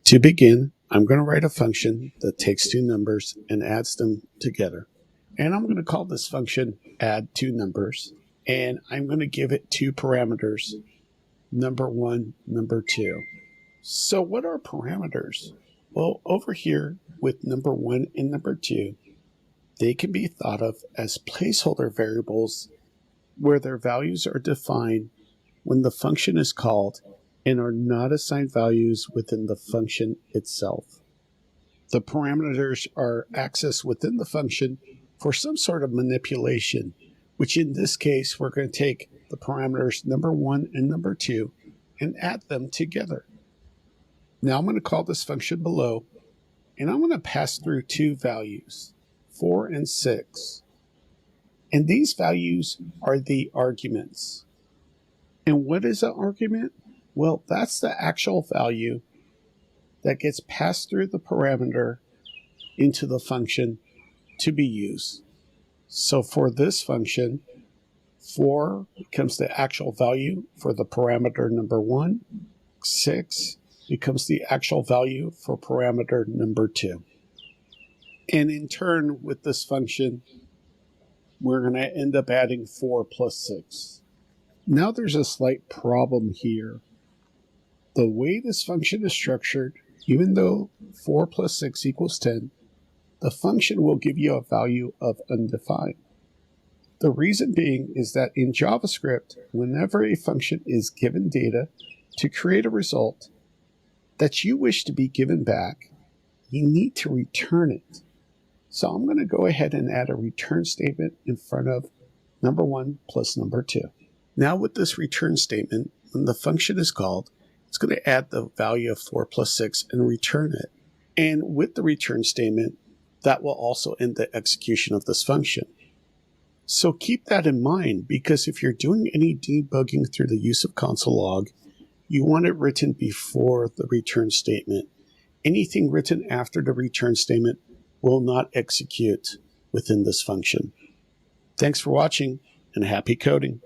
To begin, I'm going to write a function that takes two numbers and adds them together. And I'm going to call this function add two numbers. And I'm going to give it two parameters, number one, number two. So what are parameters? Well, over here with number one and number two, they can be thought of as placeholder variables where their values are defined when the function is called and are not assigned values within the function itself. The parameters are accessed within the function for some sort of manipulation, which in this case, we're going to take the parameters number one and number two and add them together. Now I'm going to call this function below, and I'm going to pass through two values, 4 and 6. And these values are the arguments. And what is an argument? Well, that's the actual value that gets passed through the parameter into the function to be used. So for this function, 4 becomes the actual value for the parameter number 1. 6 becomes the actual value for parameter number 2. And in turn, with this function, we're going to end up adding 4 plus 6. Now there's a slight problem here. The way this function is structured, even though 4 plus 6 equals 10, the function will give you a value of undefined. The reason being is that in JavaScript, whenever a function is given data to create a result that you wish to be given back, you need to return it. So I'm going to go ahead and add a return statement in front of number 1 plus number 2. Now with this return statement, when the function is called, it's going to add the value of 4 plus 6 and return it. And with the return statement, that will also end the execution of this function. So keep that in mind, because if you're doing any debugging through the use of console log, you want it written before the return statement. Anything written after the return statement will not execute within this function. Thanks for watching, and happy coding.